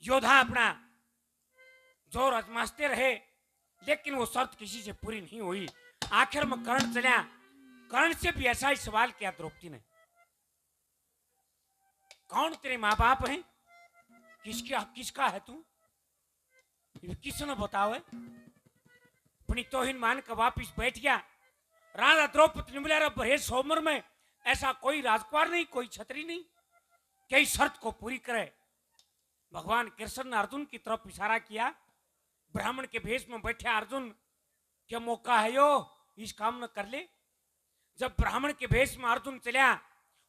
योद्धा अपना जोर आजमाते रहे, लेकिन वो शर्त किसी से पूरी नहीं हुई। आखिर में कर्ण चला। कर्ण से भी ऐसा ही सवाल किया द्रौपदी ने, कौन तेरे माँ बाप हैं? किसका है तू? किसने बताओ? अपनी तोहिन मान कर वापिस बैठ गया। राजा द्रौपदी ने बोला, बहेश सोमर में ऐसा कोई राजकुमार नहीं, कोई छत्री नहीं कि शर्त को पूरी करे। भगवान कृष्ण ने अर्जुन की तरफ इशारा किया। ब्राह्मण के भेष में बैठे अर्जुन, क्या मौका है यो, इस काम न कर ले। जब ब्राह्मण के भेष में अर्जुन चला,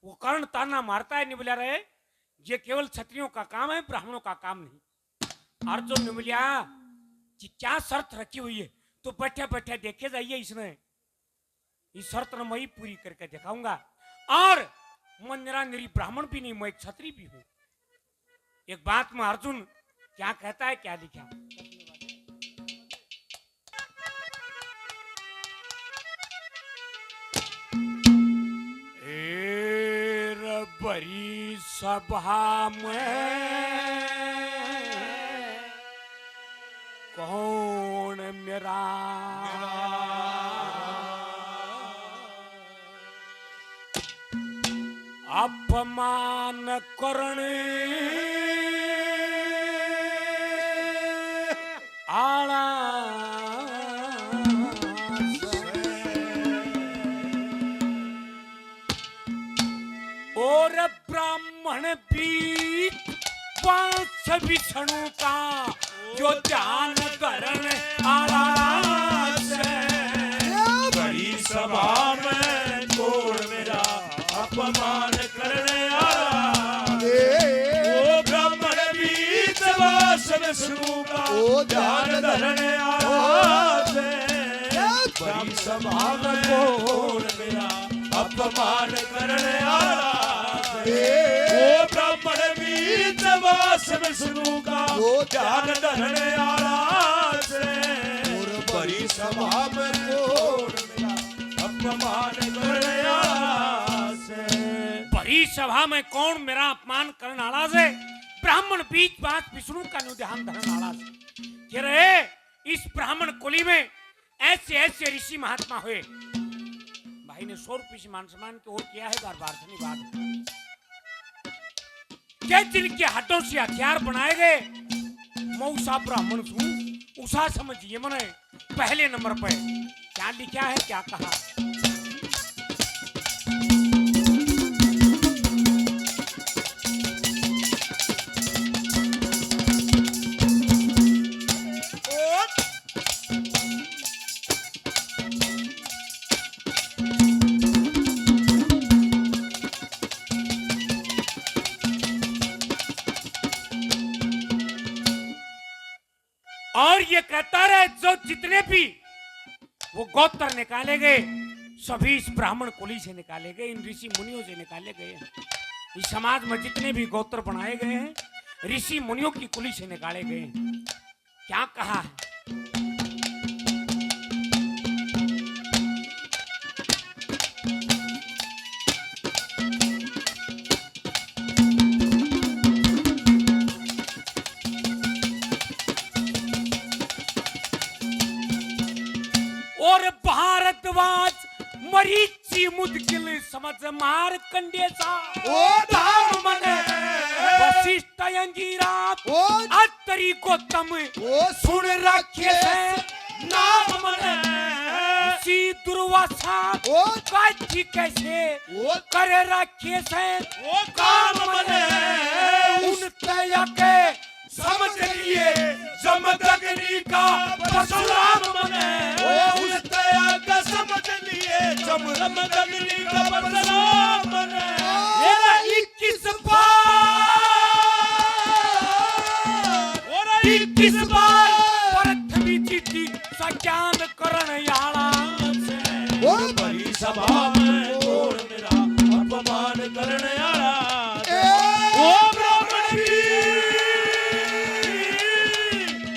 वो कर्ण ताना मारता है, निबला रहे ये केवल क्षत्रियों का काम है, ब्राह्मणों का काम नहीं। अर्जुन ने बोलिया कि क्या शर्त रखी हुई है? तो बैठे बैठे देखे जाइए, इसने इस शर्त ने मैं ही पूरी करके दिखाऊंगा। और मैं निरानिरी ब्राह्मण भी नहीं, मैं एक क्षत्रिय भी हूं। एक बात में अर्जुन क्या कहता है, क्या लिखा? बड़ी सभा में कौन मेरा अपमान करने आला और ब्राह्मण भी वंश विष्णु का जो ध्यान करण आला से। बड़ी सभा में कौन मेरा अपमान करने आला, वो ब्राह्मण भी वंश विष्णु का ध्यान धरने आला से। बड़ी सभा में कौन मेरा अपमान करने आला, वो ब्राह्मण भी वंश विष्णु का ध्यान धरने आला से। बड़ी सभा में कौन मेरा अपमान करने आला से। बड़ी सभा में कौन मेरा अपमान करने आला से? ब्राह्मण बीच बात विष्णु का ध्यान धरने आला से। कह रहे इस ब्राह्मण कुली में ऐसे ऐसे ऋषि महात्मा हुए। भाई ने 100 रुपये से मान सम्मान की ओर किया है, बार बार धन्यवाद। क्या जिनके हाथों से हथियार बनाए गए, मैं उषा ब्राह्मण हूं। उषा समझिए मने पहले नंबर पे क्या लिखा है, क्या कहा? और ये कहता रहे जो जितने भी वो गोत्र निकाले गए सभी इस ब्राह्मण कुली से निकाले गए, इन ऋषि मुनियों से निकाले गए। इस समाज में जितने भी गोत्र बनाए गए हैं ऋषि मुनियों की कुली से निकाले गए हैं। क्या कहा है? और भारद्वाज मरीची मुदगिल समझ मार कंडेसा ओ धाम मने वशिष्ठ अंगीरा अत्तरी गौतम सुन रखे से नाम मने ऋषि दुर्वासा काची कैसे कर रखे से काम मने उन तया के समझ लिए जमदग्नि का परशुराम मने उस तया का समझ लिए जमदग्नि का परशुराम मने। ये 21 बार प्रथमी जीती सज्ञान करण याला से। वो बड़ी सभा में कौन मेरा अपमान करने आला, वो ब्राह्मण भी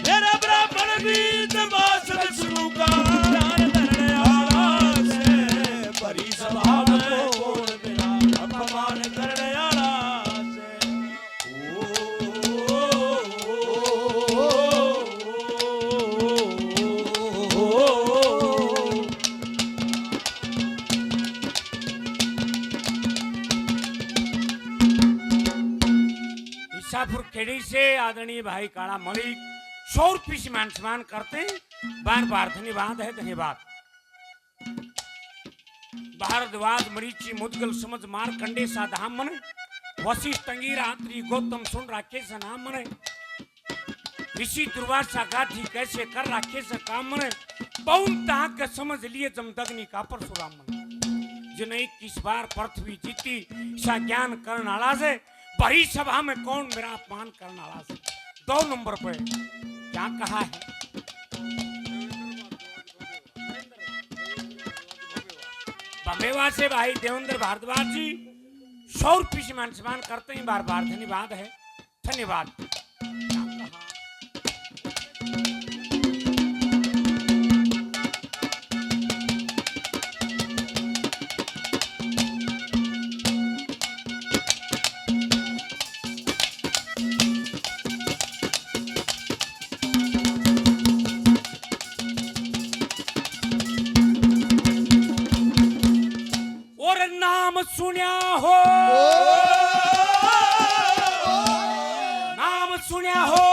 मेरा ब्राह्मण भी दमास विष्णु का ध्यान धरने आला से। बड़ी सभा में कौन मेरा अपमान करने आला से। ईसापुर खेड़ी से आदरणीय भाई काला मलिक 100 रुपये से मान सम्मान करते हैं। बार बार धन्यवाद है, धन्यवाद। भारद्वाज मरीची मुदगल समझ मार कंडे सा धाम मने वशिष्ठ अंगीरा आंतरी गौतम सुन राखे सा नाम मने ऋषि दुर्वासा गाठी कैसे कर राखे सा काम मने पौन ताक समझ लिए जमदग्नि का परशुराम मने जिन्हें 21 बार पृथ्वी जीती सा ज्ञान करण आला से भरी सभा में कौन मेरा अपमान करने वाला से 2 नंबर पे क्या कहा है। बम्बेवा से भाई देवेंद्र भारद्वाज जी 100 रुपये से मान सम्मान करते हैं। बार बार धन्यवाद है, धन्यवाद। क्या कहा? सुनिया हो, नाम सुनिया हो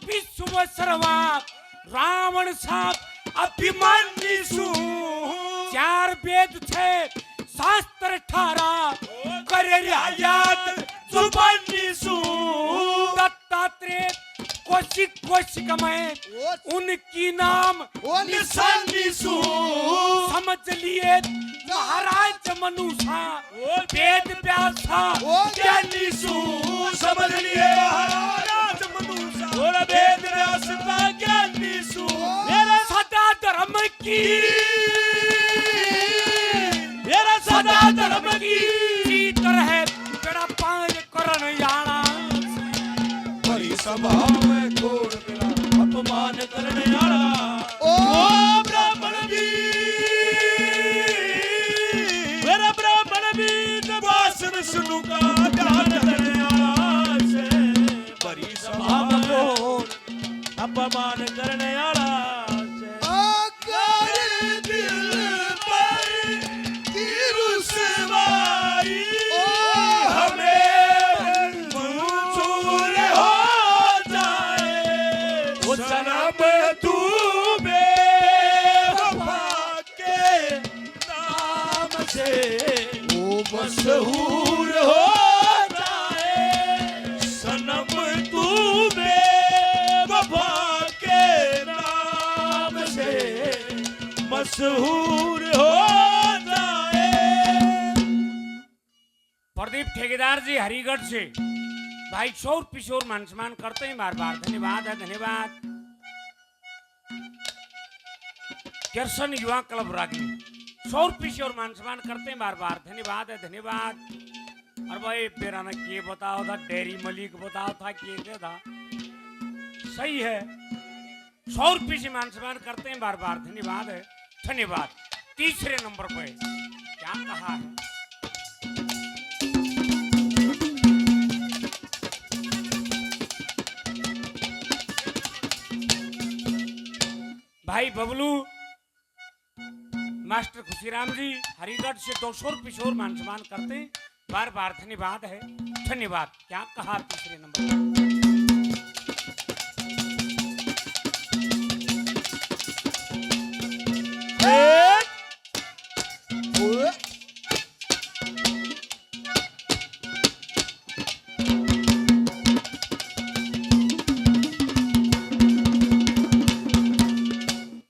विश्व सर्वा रावण साथ अभिमानी सु 4 वेद थे शास्त्र 18 करे याद जुबानी सु दत्तात्रेय कोशिक में उनकी नाम निशानी सु समझ लिए महाराज मनुषा वेद व्यासा ज्ञानी सु समझ लिए महाराज मनुषा और वेद व्यासा ज्ञानी सु मेरा सदा धर्म की तरह तेरा पान करण याना भरी सभा में घोर मेरा अपमान करने आला ओ ब्राह्मण भी मेरा ब्राह्मण भी वासन सुनु का ध्यान करने आला से भरी सभा में घोर अपमान करने आला मशहूर हो जाए सनम तू बेवफा के नाम से मशहूर हो जाए। प्रदीप ठेकेदार जी हरिगढ़ से भाई 100 रुपये मान सम्मान करते हैं। बार बार धन्यवाद है, धन्यवाद। किरसन युवा क्लब रागनी 100 रुपये और मान सम्मान करते हैं। बार बार धन्यवाद है, धन्यवाद। और भाई मेरा ना ये बताओ था डेरी मलिक बताओ था कि था सही है 100 रुपये से मान सम्मान करते हैं। बार बार धन्यवाद है, धन्यवाद। तीसरे नंबर पे क्या कहा है भाई बबलू मास्टर खुशीराम जी हरिगढ़ से 200 रुपये और मान सम्मान करते हैं। बार बार धन्यवाद है, धन्यवाद। क्या कहा तीसरे नंबर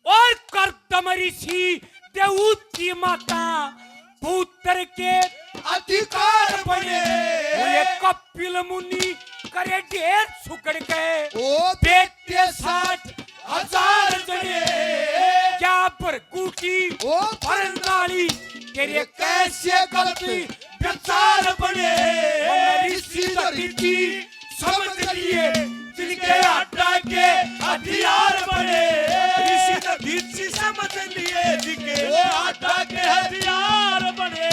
और कर्दम ऋषि देवूत की माता पुत्र के अधिकार बने ये कपिल मुनि करे ढेर सुकड़ गए ओ बेटे 60,000 जने क्या पर कूटी ओ परनाली तेरे कैसे गलती विचार बने ऋषि दीदी समझ लिए जिनके हटा के हथियार बने ऋषि दीदी समझ लिए जिनके हटा के हथियार बने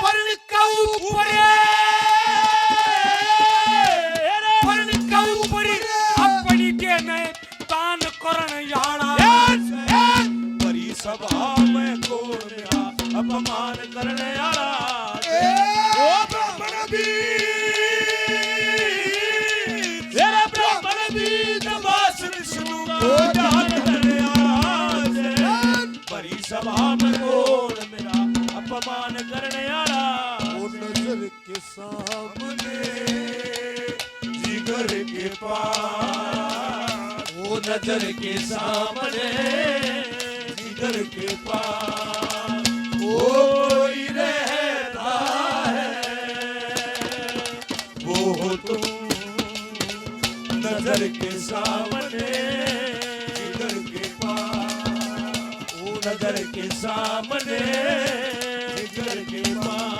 पर का ऊपर अपनी देने दान करण याना बड़ी सभा में घोर मेरा अपमान करने आला ओ ब्राह्मण भी सामने जिगर के पास, वो नजर के सामने जिगर के पास कोई रहता है, वो हो तुम नजर के सामने जिगर के पास, वो नजर के सामने जिगर के पास।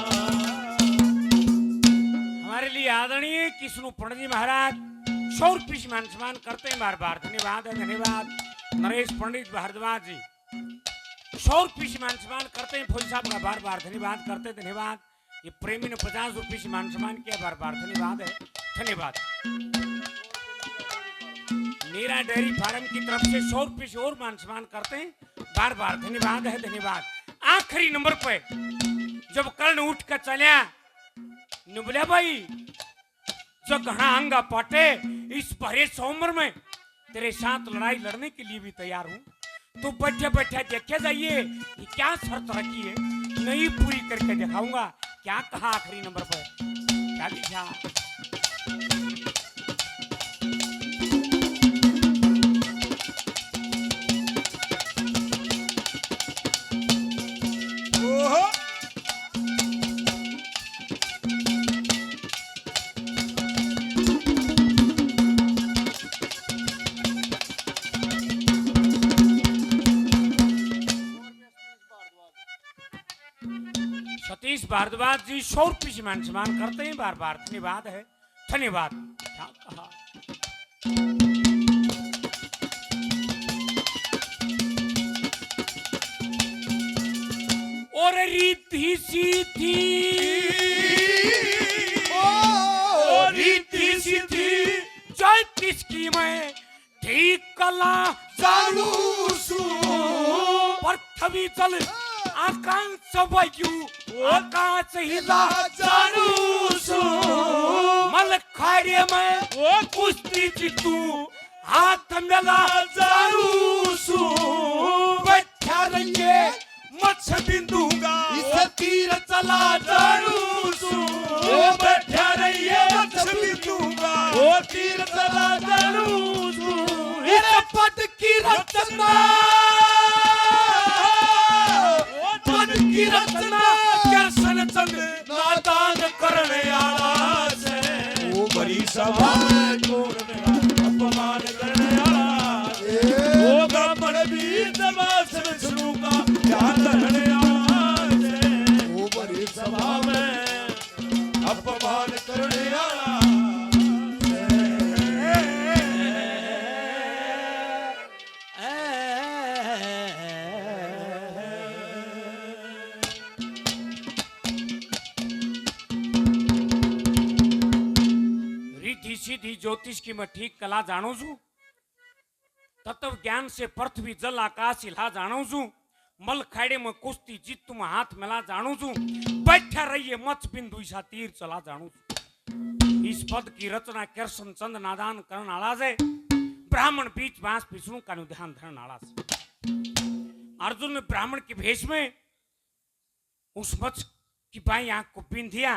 हमारे लिए आदरणीय किशनु पंडित जी महाराज 100 रुपये मान सम्मान करते हैं, बार बार धन्यवाद है, धन्यवाद। नरेश पंडित भारद्वाज जी 100 रुपये मान सम्मान करते हैं, फौजी साहब का बार बार धन्यवाद करते हैं, धन्यवाद। ये प्रेमी ने 50 रुपये मान सम्मान किया, बार बार धन्यवाद है, धन्यवाद। नीरा डेयरी फार्म की तरफ से 100 रुपये से और मान सम्मान करते हैं, बार बार धन्यवाद है, धन्यवाद। आखिरी नंबर पे जब कर्ण उठ कर चलिया बोलिया भाई जो घना अंगा पाटे इस भरे सोमर में तेरे साथ लड़ाई लड़ने के लिए भी तैयार हूं। तो बैठे बैठे देखे जाइए कि क्या शर्त रखी है, नहीं पूरी करके दिखाऊंगा। क्या कहा आखिरी नंबर पर, क्या लिखा? सतीश भारद्वाज जी 100 रुपये से मान सम्मान करते हैं, बार बार धन्यवाद है, धन्यवाद। क्या कहा? और रीति सीधी रीति सीधी जय किसकी मैं ठीक कला जानू सू पृथ्वी चल आकाश वायु आकाश हिला जानू सू मल खाड़े में ओ कुश्ती जीतू हाथ मेला जानू सू बैठा रहिए मछ बिंदूंगा इस तीर चला जानू सू ओ बैठा रहिए मछ बिंदूंगा ओ तीर चला जानू सू इस पद की रचना पद की रचना दर्शन चंद नादान करने आला से वो बड़ी सभा में कौन मेरा अपमान करने आला से वो ब्राह्मण वीर दबासन सुनु का ध्यान धरने आला से वो बड़ी सभा में अपमान करने आला सीधी ज्योतिष की मैं ठीक कला जानू छू, तत्व ज्ञान से पृथ्वी जल आकाश हिला जानू छू, मल खाड़े में कुश्ती जीत तुम हाथ मिला जानू छू, बैठा रहिए मच बिंदु ईसा तीर चला जानू छू। इस पद की रचना कृष्ण चंद नादान करण आला से ब्राह्मण बीच बांस पिछड़ू का ध्यान धरण आला से। अर्जुन ने ब्राह्मण के भेष में उस मच की बाई आंख को बीन दिया,